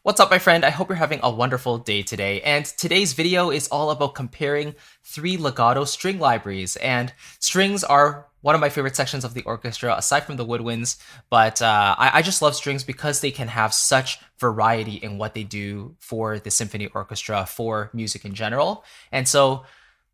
What's up, my friend? I hope you're having a wonderful day today. And today's video is all about comparing three legato string libraries. And strings are one of my favorite sections of the orchestra, aside from the woodwinds. But I just love strings because they can have such variety in what they do for the symphony orchestra, for music in general. And so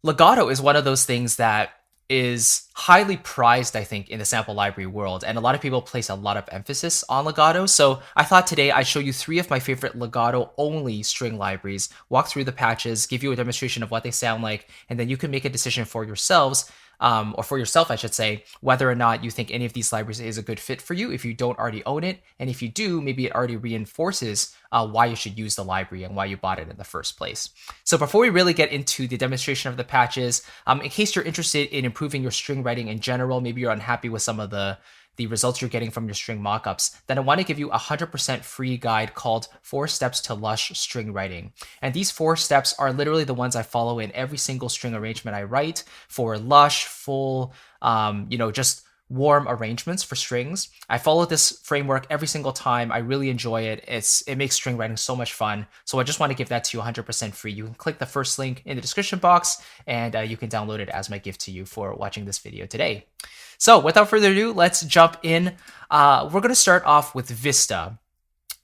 legato is one of those things that is highly prized, I think, in the sample library world, and a lot of people place a lot of emphasis on legato. So I thought today I'd show you three of my favorite legato-only string libraries, walk through the patches, give you a demonstration of what they sound like, and then you can make a decision for yourselves, or for yourself, I should say, whether or not you think any of these libraries is a good fit for you if you don't already own it. And if you do, maybe it already reinforces why you should use the library and why you bought it in the first place. So before we really get into the demonstration of the patches, in case you're interested in improving your string writing in general, maybe you're unhappy with some of the results you're getting from your string mockups, then I want to give you a 100% free guide called 4 Steps to Lush String Writing. And these 4 steps are literally the ones I follow in every single string arrangement I write for lush, full, just warm arrangements for strings. I follow this framework every single time. I really enjoy it. It makes string writing so much fun. So I just want to give that to you 100% free. You can click the first link in the description box and you can download it as my gift to you for watching this video today. So without further ado, let's jump in. We're going to start off with Vista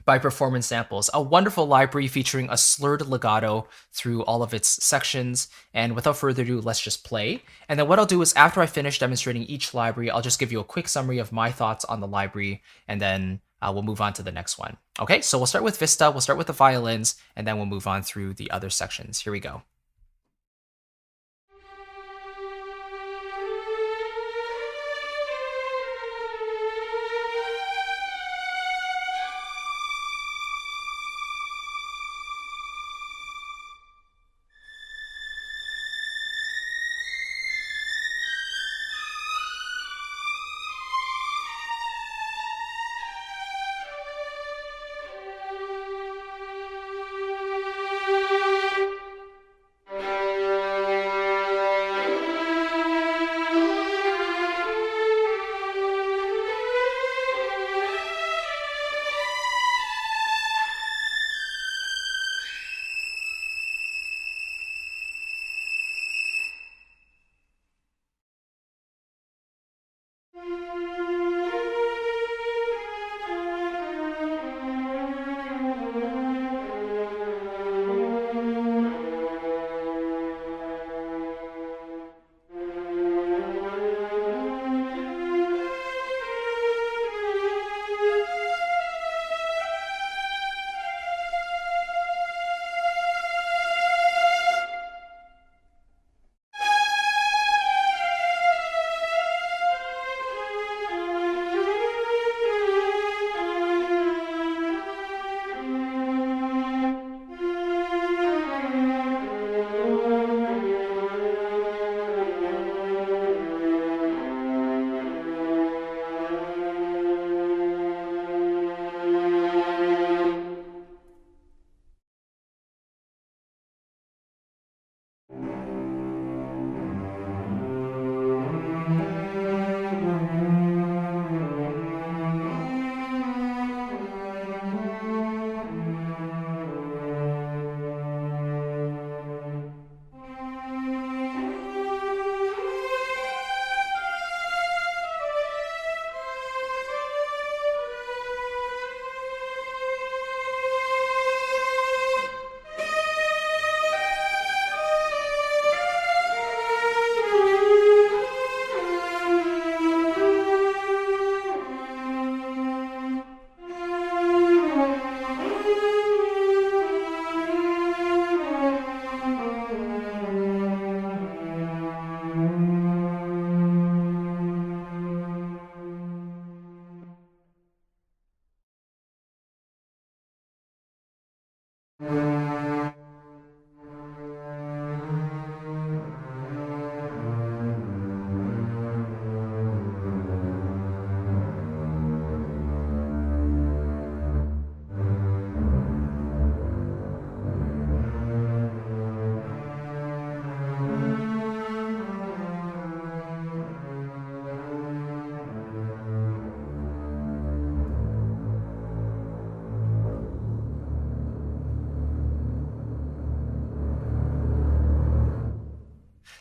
by Performance Samples, a wonderful library featuring a slurred legato through all of its sections. And without further ado, let's just play. And then what I'll do is after I finish demonstrating each library, I'll just give you a quick summary of my thoughts on the library, and then we'll move on to the next one. Okay, so we'll start with Vista, we'll start with the violins, and then we'll move on through the other sections. Here we go.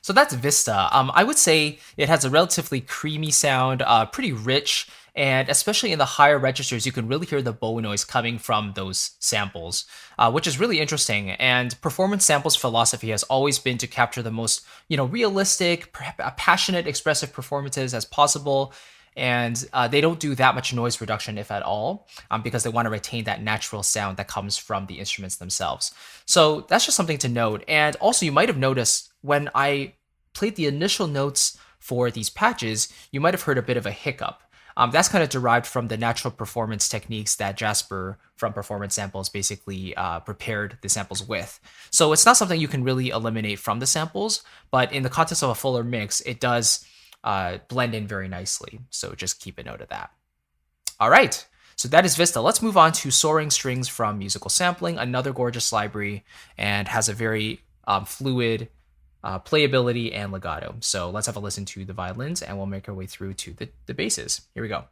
So that's Vista. I would say it has a relatively creamy sound, pretty rich, and especially in the higher registers, you can really hear the bow noise coming from those samples, which is really interesting. And Performance Samples' philosophy has always been to capture the most, realistic, passionate, expressive performances as possible. And they don't do that much noise reduction, if at all, because they want to retain that natural sound that comes from the instruments themselves. So that's just something to note. And also, you might have noticed when I played the initial notes for these patches, you might have heard a bit of a hiccup. That's kind of derived from the natural performance techniques that Jasper from Performance Samples basically prepared the samples with. So it's not something you can really eliminate from the samples, but in the context of a fuller mix, it does blend in very nicely. So just keep a note of that. All right. So that is Vista. Let's move on to Soaring Strings from Musical Sampling, another gorgeous library, and has a very fluid playability and legato. So let's have a listen to the violins, and we'll make our way through to the basses. Here we go.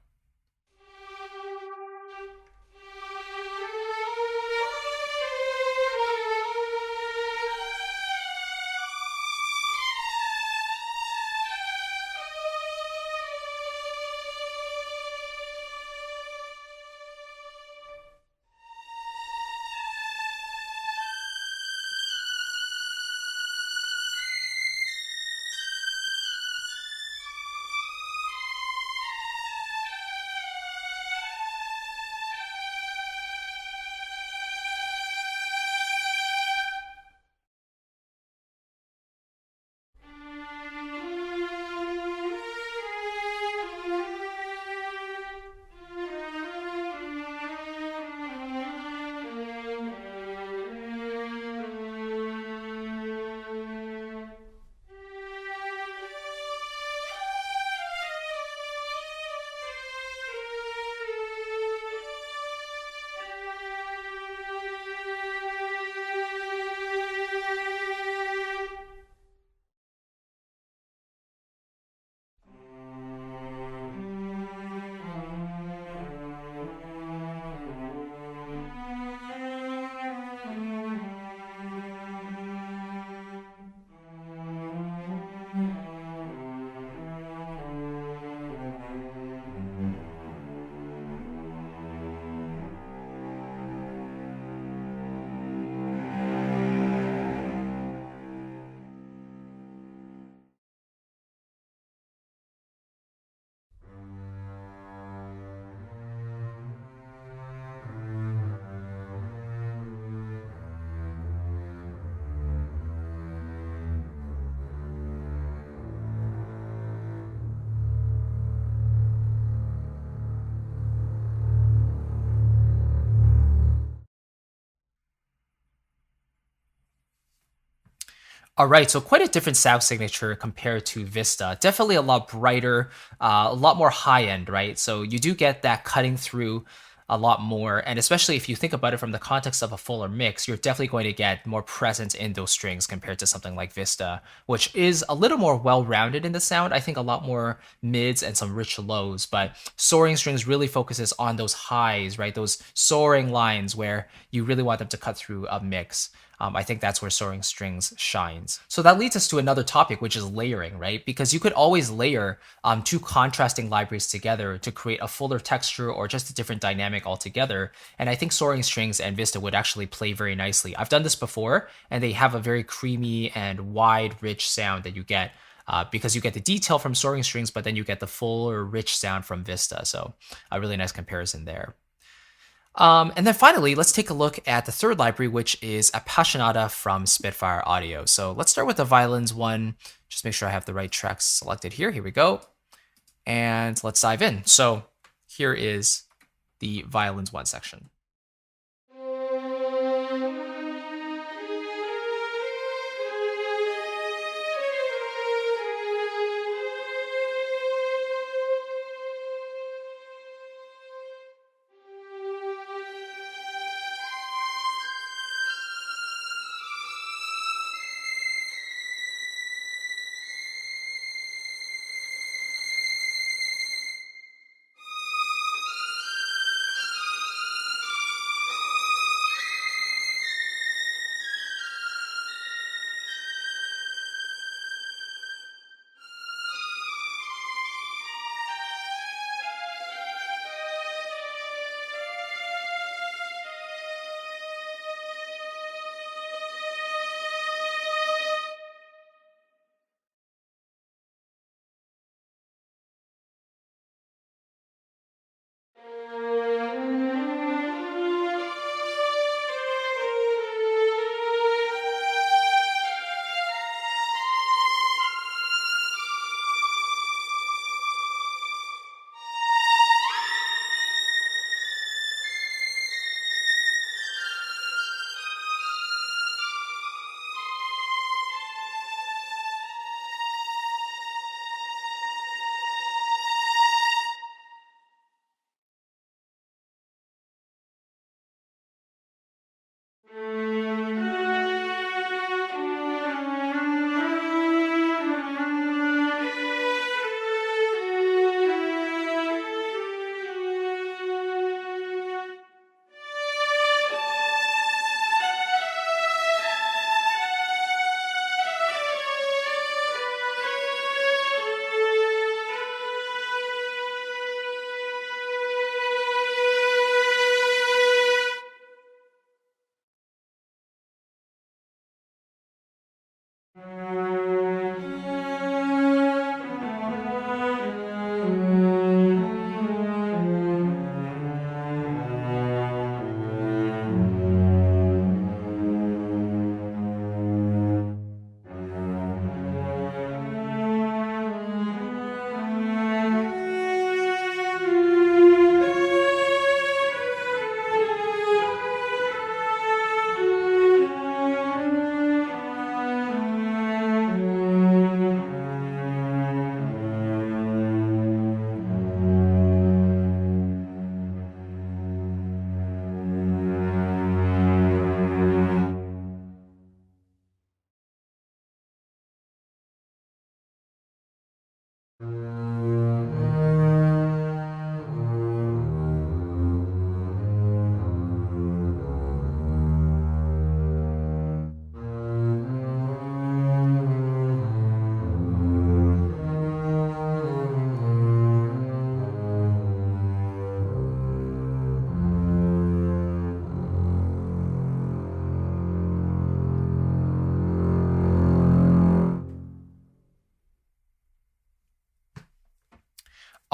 All right, so quite a different sound signature compared to Vista. Definitely a lot brighter, a lot more high end, right? So you do get that cutting through a lot more. And especially if you think about it from the context of a fuller mix, you're definitely going to get more presence in those strings compared to something like Vista, which is a little more well rounded in the sound. I think a lot more mids and some rich lows. But Soaring Strings really focuses on those highs, right? Those soaring lines where you really want them to cut through a mix. I think that's where Soaring Strings shines. So that leads us to another topic, which is layering, right? Because you could always layer two contrasting libraries together to create a fuller texture or just a different dynamic altogether. And I think Soaring Strings and Vista would actually play very nicely. I've done this before, and they have a very creamy and wide, rich sound that you get. Because you get the detail from Soaring Strings, but then you get the fuller, rich sound from Vista. So a really nice comparison there. And then finally, let's take a look at the third library, which is Appassionata from Spitfire Audio. So let's start with the violins one. Just make sure I have the right tracks selected here. Here we go. And let's dive in. So here is the violins one section.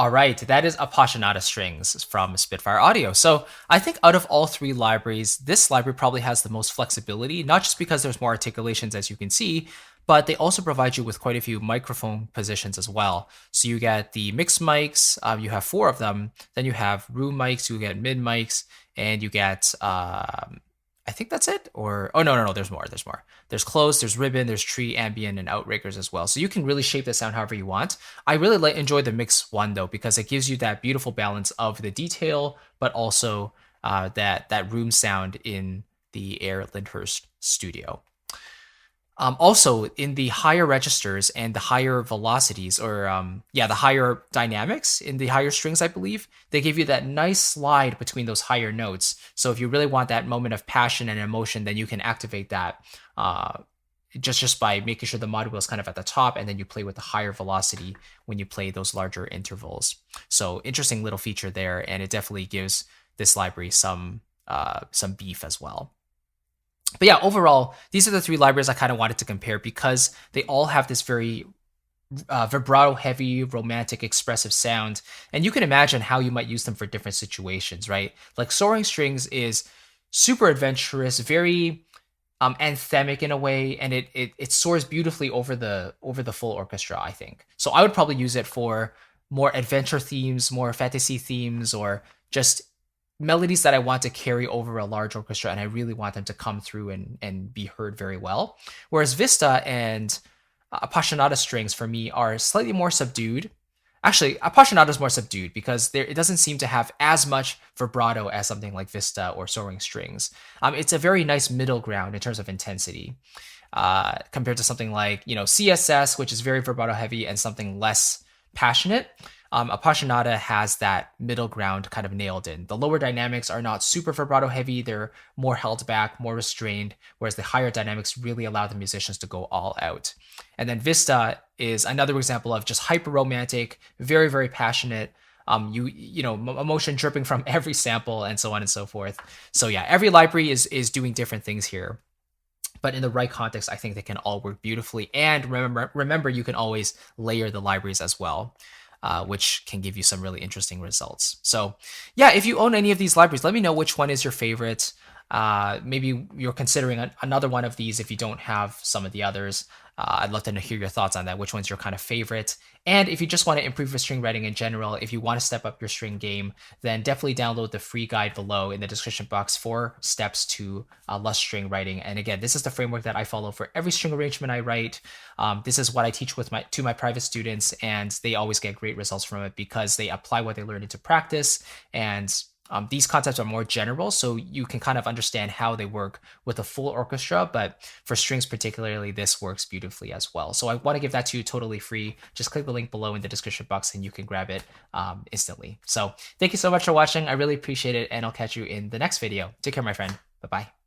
All right, that is Appassionata strings from Spitfire Audio. So I think out of all three libraries, this library probably has the most flexibility, not just because there's more articulations as you can see, but they also provide you with quite a few microphone positions as well. So you get the mixed mics, you have 4 of them, then you have room mics, you get mid mics, and you get I think that's it. Or oh no, there's more. There's more. There's close, there's ribbon, there's tree, ambient, and outriggers as well. So you can really shape the sound however you want. I really enjoy the mix one though because it gives you that beautiful balance of the detail, but also that room sound in the Air Lyndhurst Studio. Also, in the higher registers and the higher velocities, or the higher dynamics in the higher strings, I believe, they give you that nice slide between those higher notes. So if you really want that moment of passion and emotion, then you can activate that just by making sure the mod wheel is kind of at the top, and then you play with the higher velocity when you play those larger intervals. So interesting little feature there, and it definitely gives this library some beef as well. But yeah, overall, these are the 3 libraries I kind of wanted to compare because they all have this very vibrato heavy, romantic, expressive sound. And you can imagine how you might use them for different situations, right? Like Soaring Strings is super adventurous, very anthemic in a way, and it soars beautifully over the full orchestra, I think. So I would probably use it for more adventure themes, more fantasy themes, or just melodies that I want to carry over a large orchestra and I really want them to come through and be heard very well. Whereas Vista and Appassionata strings for me are slightly more subdued. Actually, Appassionata is more subdued because it doesn't seem to have as much vibrato as something like Vista or Soaring strings. It's a very nice middle ground in terms of intensity compared to something like, CSS, which is very vibrato heavy, and something less passionate. Appassionata has that middle ground kind of nailed in. The lower dynamics are not super vibrato heavy. They're more held back, more restrained, whereas the higher dynamics really allow the musicians to go all out. And then Vista is another example of just hyper romantic, very, very passionate, emotion dripping from every sample and so on and so forth. So yeah, every library is doing different things here. But in the right context, I think they can all work beautifully. And remember, you can always layer the libraries as well. Which can give you some really interesting results. So yeah, if you own any of these libraries, let me know which one is your favorite. Maybe you're considering another one of these if you don't have some of the others. I'd love to hear your thoughts on that. Which one's your kind of favorite? And if you just want to improve your string writing in general, if you want to step up your string game, then definitely download the free guide below in the description box, 4 steps to lush string writing. And again, this is the framework that I follow for every string arrangement I write. This is what I teach to my private students, and they always get great results from it because they apply what they learn into practice. And these concepts are more general, so you can kind of understand how they work with a full orchestra, but for strings particularly, this works beautifully as well. So I want to give that to you totally free. Just click the link below in the description box and you can grab it instantly. So thank you so much for watching. I really appreciate it, and I'll catch you in the next video. Take care, my friend. Bye-bye.